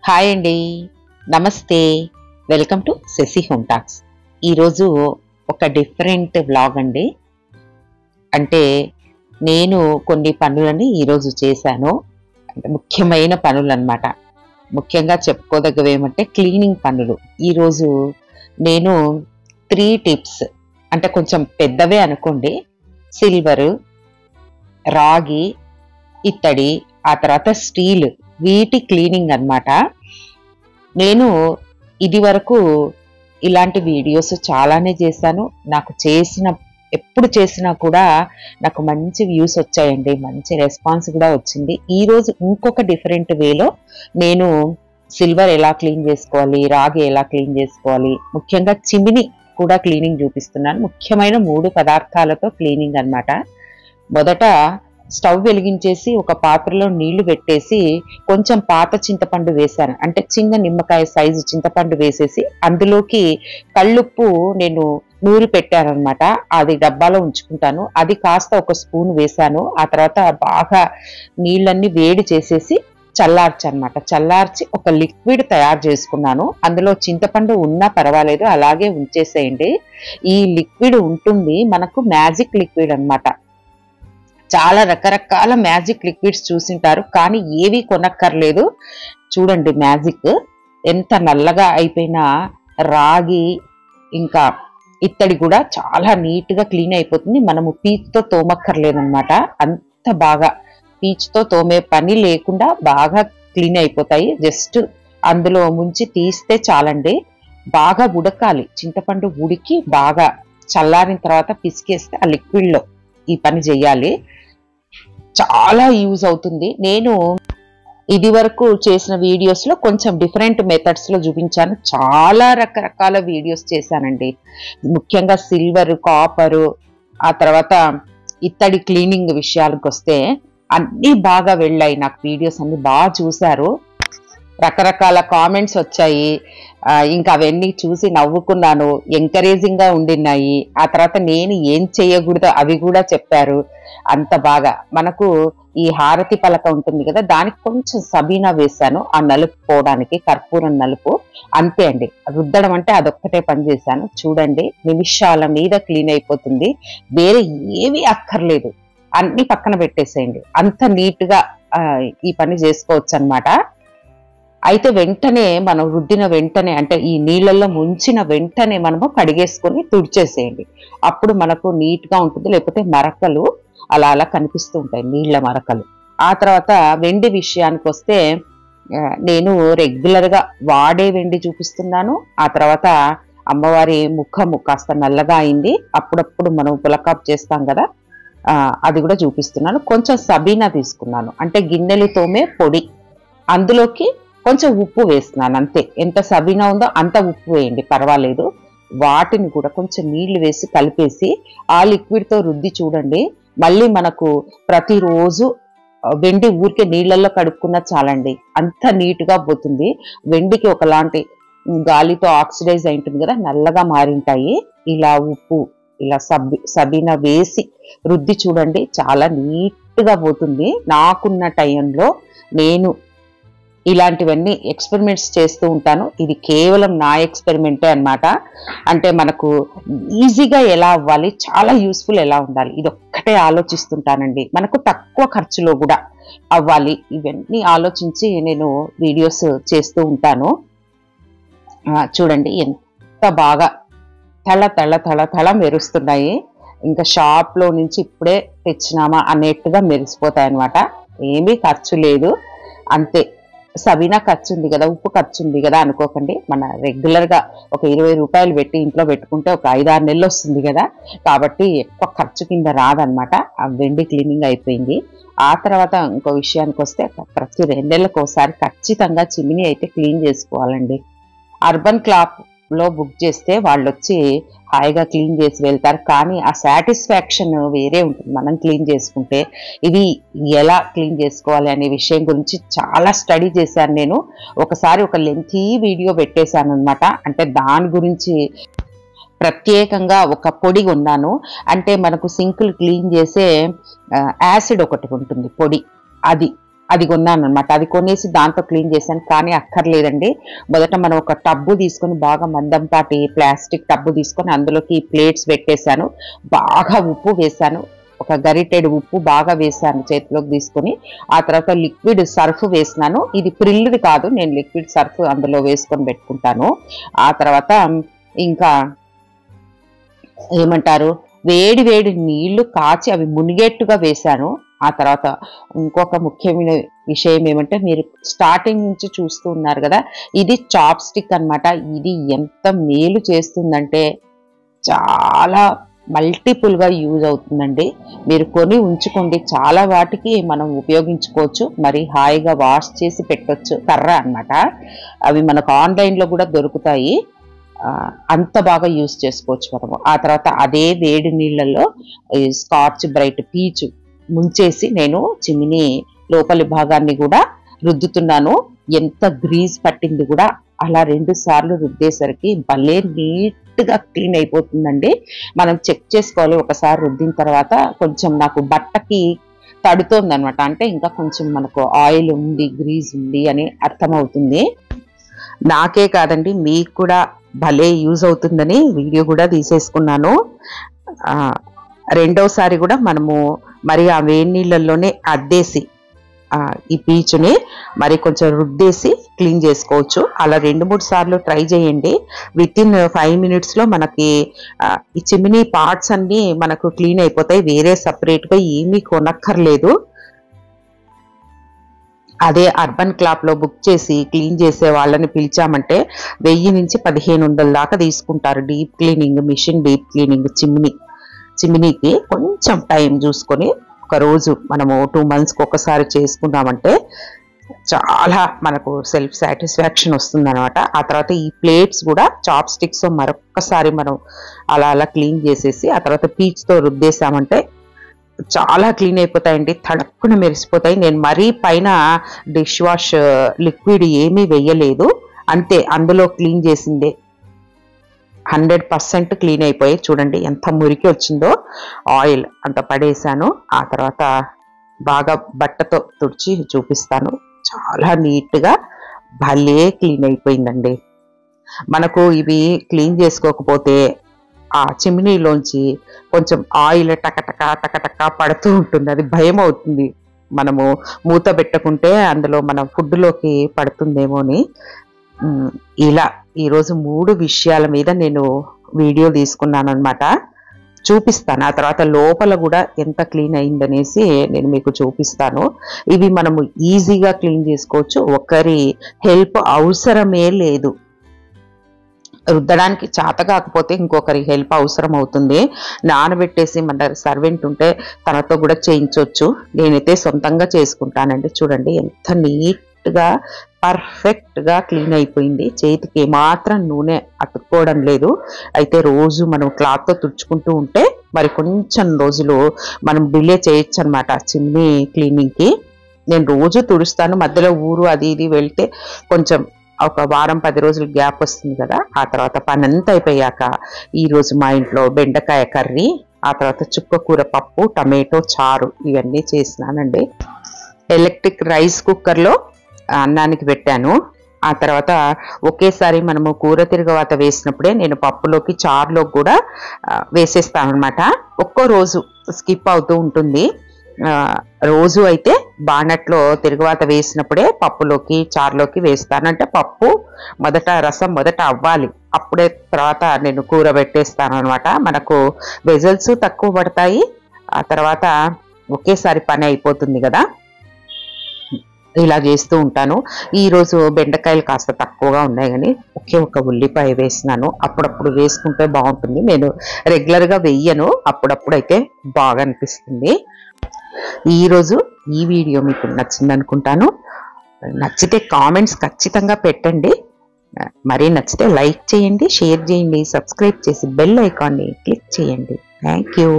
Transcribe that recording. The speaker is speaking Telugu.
హాయ్ అండి, నమస్తే. Welcome to Shashi Home Talks. ఈరోజు ఒక డిఫరెంట్ వ్లాగ్ అండి. అంటే నేను కొన్ని పనులని ఈరోజు చేశాను. అంటే ముఖ్యమైన పనులు అన్నమాట. ముఖ్యంగా చెప్పుకోదగ్గవి ఏమంటే క్లీనింగ్ పనులు. ఈరోజు నేను 3 టిప్స్, అంటే కొంచెం పెద్దవే అనుకోండి. సిల్వరు, రాగి, ఇత్తడి, ఆ తర్వాత స్టీల్, వీటి క్లీనింగ్ అన్నమాట. నేను ఇది వరకు ఇలాంటి వీడియోస్ చాలానే చేశాను. నాకు ఎప్పుడు చేసినా కూడా నాకు మంచి వ్యూస్ వచ్చాయండి, మంచి రెస్పాన్స్ కూడా వచ్చింది. ఈరోజు ఇంకొక డిఫరెంట్ వేలో నేను సిల్వర్ ఎలా క్లీన్ చేసుకోవాలి, రాగి ఎలా క్లీన్ చేసుకోవాలి, ముఖ్యంగా చిమిని కూడా క్లీనింగ్ చూపిస్తున్నాను. ముఖ్యమైన 3 పదార్థాలతో క్లీనింగ్ అన్నమాట. మొదట స్టవ్ వెలిగించేసి ఒక పాత్రలో నీళ్లు పెట్టేసి కొంచెం పాత చింతపండు వేశాను. అంటే చిన్న నిమ్మకాయ సైజు చింతపండు వేసేసి అందులోకి కళ్ళుప్పు నేను నూరి పెట్టానమాట. అది డబ్బాలో ఉంచుకుంటాను. అది కాస్త ఒక స్పూన్ వేశాను. ఆ తర్వాత బాగా నీళ్ళన్నీ వేడి చేసేసి చల్లార్చనమాట. చల్లార్చి ఒక లిక్విడ్ తయారు చేసుకున్నాను. అందులో చింతపండు ఉన్నా పర్వాలేదు, అలాగే ఉంచేసేయండి. ఈ లిక్విడ్ ఉంటుంది మనకు మ్యాజిక్ లిక్విడ్ అన్నమాట. చాలా రకరకాల మ్యాజిక్ లిక్విడ్స్ చూసింటారు, కానీ ఏవి కొనక్కర్లేదు. చూడండి మ్యాజిక్ ఎంత నల్లగా అయిపోయినా రాగి ఇంకా ఇత్తడి కూడా చాలా నీట్గా క్లీన్ అయిపోతుంది. మనము పీచుతో తోమక్కర్లేదన్నమాట. అంత బాగా పీచుతో తోమే పని లేకుండా బాగా క్లీన్ అయిపోతాయి. జస్ట్ అందులో ముంచి తీస్తే చాలండి. బాగా ఉడకాలి, చింతపండు ఉడికి బాగా చల్లారిన తర్వాత పిసికేస్తే ఆ లిక్విడ్లో ఈ పని చేయాలి. చాలా యూజ్ అవుతుంది. నేను ఇది వరకు చేసిన వీడియోస్ లో కొంచెం డిఫరెంట్ మెథడ్స్ లో చూపించాను. చాలా రకరకాల వీడియోస్ చేశానండి. ముఖ్యంగా సిల్వర్, కాపరు, ఆ తర్వాత ఇత్తడి క్లీనింగ్ విషయాలకు వస్తే అన్నీ బాగా వెళ్ళాయి. నాకు వీడియోస్ అన్ని బాగా చూశారు. రకరకాల కామెంట్స్ వచ్చాయి. ఇంకా అవన్నీ చూసి నవ్వుకున్నాను. ఎంకరేజింగ్ గా ఉండినాయి. ఆ తర్వాత నేను ఏం చేయకూడదో అవి కూడా చెప్పారు. అంత బాగా మనకు ఈ హారతి పలక ఉంటుంది కదా, దానికి కొంచెం సబీనా వేశాను ఆ నలుపు పోవడానికి, కర్పూరం నలుపు. అంతే అండి. రుద్దడం అంటే అదొక్కటే పని చేశాను. చూడండి నిమిషాల మీద క్లీన్ అయిపోతుంది. వేరే ఏవి అక్కర్లేదు, అన్ని పక్కన పెట్టేసేయండి. అంత నీట్ గా ఈ పని చేసుకోవచ్చు అన్నమాట. అయితే వెంటనే మనం రుద్దిన వెంటనే, అంటే ఈ నీళ్ళల్లో ముంచిన వెంటనే మనము కడిగేసుకొని తుడిచేసేయండి. అప్పుడు మనకు నీట్ గా ఉంటుంది. లేకపోతే మరకలు అలా అలా కనిపిస్తూ ఉంటాయి, నీళ్ల మరకలు. ఆ తర్వాత వెండి విషయానికి వస్తే నేను రెగ్యులర్ గా వాడే వెండి చూపిస్తున్నాను. ఆ తర్వాత అమ్మవారి ముఖము కాస్త నల్లగా అయింది, అప్పుడప్పుడు మనం పులకాప్ చేస్తాం కదా, అది కూడా చూపిస్తున్నాను. కొంచెం సబీనా తీసుకున్నాను, అంటే గిన్నెలు తోమే పొడి. అందులోకి కొంచెం ఉప్పు వేస్తున్నాను అంతే. ఎంత సబీనా ఉందో అంత ఉప్పు వేయండి, పర్వాలేదు. వాటిని కూడా కొంచెం నీళ్లు వేసి కలిపేసి ఆ లిక్విడ్తో రుద్ది చూడండి. మళ్ళీ మనకు ప్రతిరోజు వెండి ఊరికే నీళ్ళల్లో కడుక్కున్నా చాలండి, అంత నీట్గా పోతుంది. వెండికి ఒకలాంటి గాలితో ఆక్సిడైజ్ అయి ఉంటుంది కదా, నల్లగా మారింటాయి. ఇలా ఉప్పు, ఇలా సబీనా వేసి రుద్ది చూడండి, చాలా నీట్గా పోతుంది. నాకున్న టైంలో నేను ఇలాంటివన్నీ ఎక్స్పెరిమెంట్స్ చేస్తూ ఉంటాను. ఇది కేవలం నా ఎక్స్పెరిమెంటే అన్నమాట. అంటే మనకు ఈజీగా ఎలా అవ్వాలి, చాలా యూస్ఫుల్ ఎలా ఉండాలి, ఇది ఒక్కటే ఆలోచిస్తుంటానండి. మనకు తక్కువ ఖర్చులో కూడా అవ్వాలి, ఇవన్నీ ఆలోచించి నేను వీడియోస్ చేస్తూ ఉంటాను. చూడండి ఎంత బాగా తళ తళ తళ తళ మెరుస్తున్నాయి. ఇంకా షాప్లో నుంచి ఇప్పుడే తెచ్చినామా అన్నట్టుగా మెరిసిపోతాయి అన్నమాట. ఏమీ ఖర్చు లేదు, అంతే. సబీనా ఖర్చు ఉంది కదా, ఉప్పు ఖర్చు ఉంది కదా అనుకోకండి. మన రెగ్యులర్గా ఒక 20 రూపాయలు పెట్టి ఇంట్లో పెట్టుకుంటే ఒక 5-6 నెలలు వస్తుంది కదా, కాబట్టి ఎక్కువ ఖర్చు కింద రాదనమాట. ఆ వెండి క్లీనింగ్ అయిపోయింది. ఆ తర్వాత ఇంకో విషయానికి వస్తే ప్రతి 2 నెలలకు ఒకసారి ఖచ్చితంగా చిమిని అయితే క్లీన్ చేసుకోవాలండి. అర్బన్ క్లాప్ లో బుక్ చేస్తే వాళ్ళు వచ్చి హాయిగా క్లీన్ చేసి వెళ్తారు, కానీ ఆ సాటిస్ఫాక్షన్ వేరే ఉంటుంది మనం క్లీన్ చేసుకుంటే. ఇది ఎలా క్లీన్ చేసుకోవాలి అనే విషయం గురించి చాలా స్టడీ చేశాను నేను. ఒకసారి ఒక లెంతీ వీడియో పెట్టేశాను అనమాట. అంటే దాని గురించి ప్రత్యేకంగా ఒక పొడి కొన్నాను. అంటే మనకు సింకులు క్లీన్ చేసే యాసిడ్ ఒకటి ఉంటుంది పొడి, అది అది కొన్నాను అనమాట. అది కొనేసి దాంతో క్లీన్ చేశాను. కానీ అక్కర్లేదండి. మొదట మనం ఒక టబ్బు తీసుకొని బాగా మందంపాటి ప్లాస్టిక్ టబ్బు తీసుకొని అందులోకి ప్లేట్స్ పెట్టేశాను. బాగా ఉప్పు వేశాను. ఒక గరిటెడు ఉప్పు బాగా వేశాను చేతిలోకి తీసుకొని. ఆ తర్వాత లిక్విడ్ సర్ఫ్ వేసినాను. ఇది ప్రిల్డ్ కాదు, నేను లిక్విడ్ సర్ఫ్ అందులో వేసుకొని పెట్టుకుంటాను. ఆ తర్వాత ఇంకా ఏమంటారు, వేడి వేడి నీళ్లు కాచి అవి మునిగేట్టుగా వేశాను. ఆ తర్వాత ఇంకొక ముఖ్యమైన విషయం ఏమంటే, మీరు స్టార్టింగ్ నుంచి చూస్తూ ఉన్నారు కదా, ఇది చాప్ స్టిక్ అనమాట. ఇది ఎంత మేలు చేస్తుందంటే చాలా మల్టిపుల్గా యూజ్ అవుతుందండి. మీరు కొని ఉంచుకోండి, చాలా వాటికి మనం ఉపయోగించుకోవచ్చు. మరి హాయిగా వాష్ చేసి పెట్టొచ్చు. కర్ర అనమాట, అవి మనకు ఆన్లైన్లో కూడా దొరుకుతాయి. అంత బాగా యూజ్ చేసుకోవచ్చు మనము. ఆ తర్వాత అదే వేడి నీళ్ళల్లో స్కాచ్ బ్రైట్ పీచు ముంచేసి నేను చిమిని లోపలి భాగాన్ని కూడా రుద్దుతున్నాను. ఎంత గ్రీజ్ పట్టింది కూడా. అలా 2 సార్లు రుద్దేసరికి భలే నీట్గా క్లీన్ అయిపోతుందండి. మనం చెక్ చేసుకోవాలి ఒకసారి రుద్దిన తర్వాత. కొంచెం నాకు బట్టకి తడుతోంది అనమాట, అంటే ఇంకా కొంచెం మనకు ఆయిల్ ఉంది, గ్రీజ్ ఉంది అని అర్థమవుతుంది. నాకే కాదండి, మీకు కూడా భలే యూజ్ అవుతుందని వీడియో కూడా తీసేసుకున్నాను. రెండోసారి కూడా మనము మరి ఆ వేడి నీళ్ళల్లోనే అద్దేసి ఈ పీచుని మరి కొంచెం రుద్దేసి క్లీన్ చేసుకోవచ్చు. అలా 2-3 సార్లు ట్రై చేయండి. వితిన్ 5 మినిట్స్లో మనకి ఈ చిమ్నీ పార్ట్స్ అన్నీ మనకు క్లీన్ అయిపోతాయి. వేరే సపరేట్గా ఏమీ కొనక్కర్లేదు. అదే అర్బన్ క్లాప్లో బుక్ చేసి క్లీన్ చేసే వాళ్ళని పిలిచామంటే 1000 నుంచి 1500 దాకా తీసుకుంటారు. Deep cleaning machine, deep cleaning చిమ్నీకి కొంచెం టైం చూసుకొని ఒక రోజు మనము 2 మంత్స్కి ఒకసారి చేసుకున్నామంటే చాలా మనకు సెల్ఫ్ సాటిస్ఫాక్షన్ వస్తుంది అనమాట. ఆ తర్వాత ఈ ప్లేట్స్ కూడా చాప్ స్టిక్స్ మరొక్కసారి మనం అలా క్లీన్ చేసేసి ఆ తర్వాత పీచ్తో రుద్దేశామంటే చాలా క్లీన్ అయిపోతాయండి. తడక్కున మెరిసిపోతాయి. నేను మరీ పైన డిష్ వాష్ లిక్విడ్ ఏమీ వేయలేదు, అంతే అందులో క్లీన్ చేసిందే. 100% క్లీన్ అయిపోయి చూడండి ఎంత మురికి వచ్చిందో. ఆయిల్ అంత పడేసాను. ఆ తర్వాత బాగా బట్టతో తుడిచి చూపిస్తాను. చాలా నీట్గా భలే క్లీన్ అయిపోయిందండి. మనకు ఇవి క్లీన్ చేసుకోకపోతే ఆ చిమ్నీలోంచి కొంచెం ఆయిల్ టకటక పడుతూ ఉంటుంది. అది భయం అవుతుంది. మనము మూత పెట్టకుంటే అందులో మన ఫుడ్లోకి పడుతుందేమో అని. ఇలా ఈరోజు 3 విషయాల మీద నేను వీడియో తీసుకున్నాను అనమాట. చూపిస్తాను. ఆ తర్వాత లోపల కూడా ఎంత క్లీన్ అయిందనేసి నేను మీకు చూపిస్తాను. ఇవి మనము ఈజీగా క్లీన్ చేసుకోవచ్చు. ఒకరి హెల్ప్ అవసరమే లేదు. రుద్దడానికి చేత కాకపోతే ఇంకొకరి హెల్ప్ అవసరం అవుతుంది. నానబెట్టేసి మన సర్వెంట్ ఉంటే తనతో కూడా చేయించవచ్చు. నేనైతే సొంతంగా చేసుకుంటానండి. చూడండి ఎంత నీట్గా పర్ఫెక్ట్గా క్లీన్ అయిపోయింది. చేతికి ఏమాత్రం నూనె అతుక్కోవడం లేదు. అయితే రోజు మనం క్లాత్తో తుడుచుకుంటూ ఉంటే మరి కొంచెం రోజులు మనం డిలే చేయొచ్చు అనమాట చిమ్నీ క్లీనింగ్కి. నేను రోజు తుడుస్తాను. మధ్యలో ఊరు అది ఇది వెళ్తే కొంచెం ఒక వారం 10 రోజులు గ్యాప్ వస్తుంది కదా. ఆ తర్వాత పని అంతా అయిపోయాక ఈరోజు మా ఇంట్లో బెండకాయ కర్రీ, ఆ తర్వాత చుక్కకూర పప్పు, టమాటో చారు ఇవన్నీ చేసినానండి. ఎలక్ట్రిక్ రైస్ కుక్కర్లో అన్నానికి పెట్టాను. ఆ తర్వాత ఒకేసారి మనము కూర తిరగవాత వేసినప్పుడే నేను పప్పులోకి చారులోకి కూడా వేసేస్తాను అనమాట. ఒక్కో రోజు స్కిప్ అవుతూ ఉంటుంది. రోజు అయితే బాణట్లో తిరుగువాత వేసినప్పుడే పప్పులోకి చారులోకి వేస్తాను. అంటే పప్పు రసం మొదట అవ్వాలి, అప్పుడే తర్వాత నేను కూర పెట్టేస్తాను అనమాట. మనకు వెజల్స్ తక్కువ పడతాయి. ఆ తర్వాత ఒకేసారి పని అయిపోతుంది కదా. ఇలా చేస్తూ ఉంటాను. ఈరోజు బెండకాయలు కాస్త తక్కువగా ఉన్నాయి కానీ ఒక ఉల్లిపాయ వేసినాను. అప్పుడప్పుడు వేసుకుంటే బాగుంటుంది. నేను రెగ్యులర్గా వెయ్యను, అప్పుడప్పుడు అయితే బాగా అనిపిస్తుంది. ఈరోజు ఈ వీడియో మీకు నచ్చింది అనుకుంటాను. నచ్చితే కామెంట్స్ ఖచ్చితంగా పెట్టండి. మరీ నచ్చితే లైక్ చేయండి, షేర్ చేయండి, సబ్స్క్రైబ్ చేసి బెల్ ఐకాన్ని క్లిక్ చేయండి. Thank you.